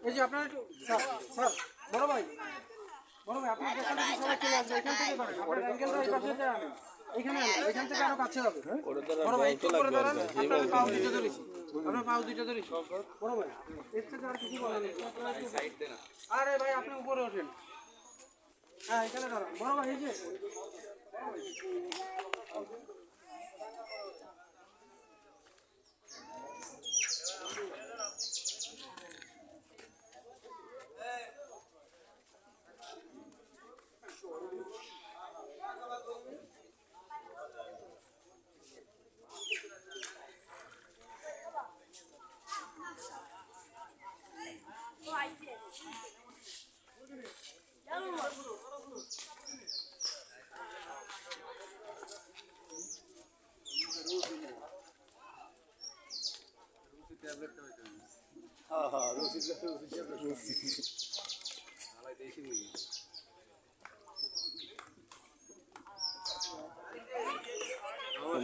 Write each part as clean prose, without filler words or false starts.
এই যে আপনার স্যার স্যার বড় ভাই আপনার যেখানে সবাই চলে আসবে এখান থেকে করেন আপনার অ্যাঙ্গেলটা এই পাশে আনেন এইখানে আনেন এখান থেকে আরো কাছে হবে বড় ভাই একটু করে দাঁড়ান আপনার পাও দুটো ধরেছি আপনার পাও দুটো ধরেছি বড় ভাই এর থেকে আর কিছু বলেন সাইড দেন আরে ভাই আপনি উপরে ওঠেন হ্যাঁ এখানে দাঁড়ান বড় ভাই এই যে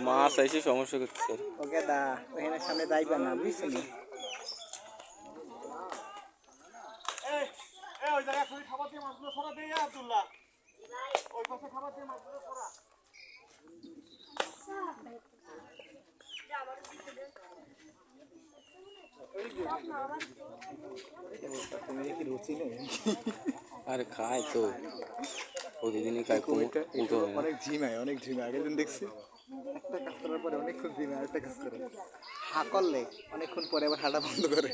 মাছ এসে সমস্যা করছে ওকে দা ওখানে সামনে দাইবা না বুঝছেন ওই জায়গায় খাবার দিয়ে মাছগুলো সরা দিয়ে আব্দুল্লাহ ওই পাশে খাবার দিয়ে মাছগুলো সরা আরে খায় তো প্রতিদিনই খায় অনেক ঝিমায় আগের দিন দেখছি একটা কাজ করার পরে অনেকক্ষণ ঝিমায় আরেকটা কাজ করে হা করলে অনেকক্ষণ পরে আবার হাঁটা বন্ধ করে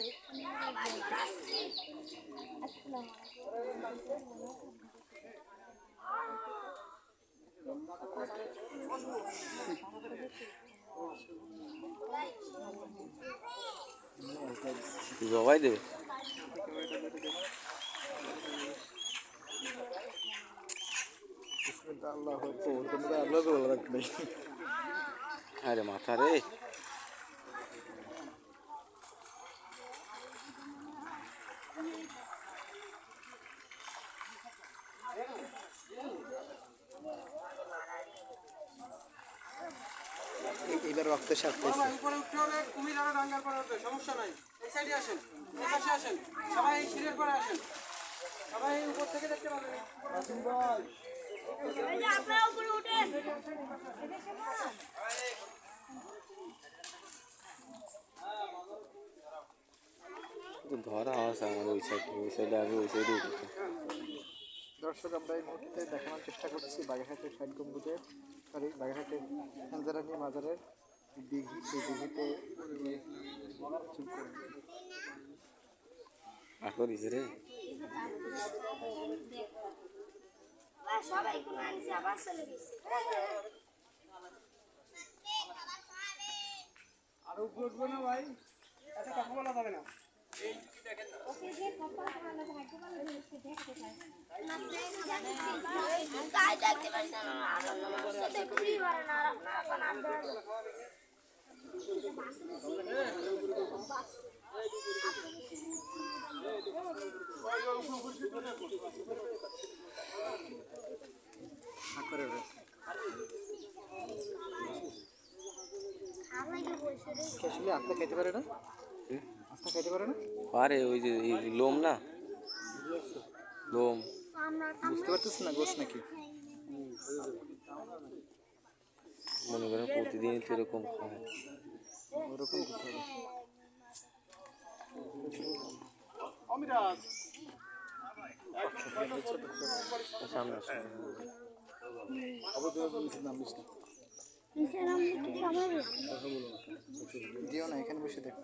জবাই দেবে আরে মাথা রে এইবার রক্ত সাপ উপরে উঠতে হলে কুমির আরো ডাঙ্গার করা হবে সমস্যা নাই এই সাইডে আসেন এই পাশে আসেন সবাই এই সিঁড়ির পরে আসেন সবাই উপর থেকে দেখতে পাবেন আপনারা উপরে উঠেন ধরা আছে আমার ওই সাইডে আগে ওই সাইডে উঠেছে দর্শক আমরা এই মুহূর্তে দেখানোর চেষ্টা করছি বাগেরহাটের ষাট গম্বুজের বাগেরহাটের খানজারানি মাজারের দিঘি সেই দিঘিতে করিস রে সবাই কোন আনছে আবার চলে গেছে আর উপরে উঠবো না ভাই এত কথা বলা যাবে না ওকে যে কপাল ভালো ভাগ্য ভালো হয়েছে দেখতে পাই তাই দেখতে পাই না আর সাথে ঘুরি মারে না আপনারা আসলে আত্মা খেতে পারে না আত্মা খেতে পারে না পারে ওই যে লোম না লোম বুঝতে পারতেছ না গোস নাকি মনে করেন প্রতিদিন তো এরকম খায় ওরকম করতে হবে সামনে দিও না এখানে বসে দেখো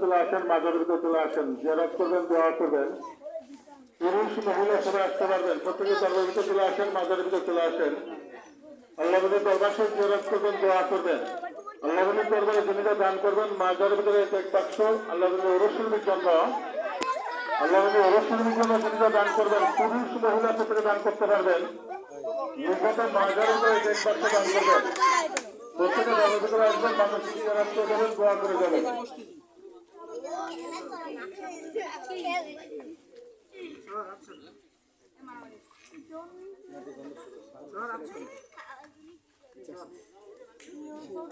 চলে আসেন মাজারের ভিতরে চলে আসেন জিয়ারত করবেন দোয়া করবেন পুরুষ মহিলা সবাই আসতে পারবেন প্রত্যেকে দরবারের ভিতরে চলে আসেন মাজারের ভিতরে চলে আসেন আল্লাহ দরবার জিয়ারত করবেন দোয়া করবেন আল্লাহ দরবারে জমিটা দান করবেন মাজারের ভিতরে এক বাক্স আল্লাহ রসুলের জন্য আল্লাহ রসুলের জন্য জমিটা দান করবেন পুরুষ মহিলা প্রত্যেকে দান করতে পারবেন মাজারের ভিতরে এক বাক্স দান করবেন প্রত্যেকে দরবার ভিতরে আসবেন মানুষ জিয়ারত করবেন দোয়া করে যাবেন ছোট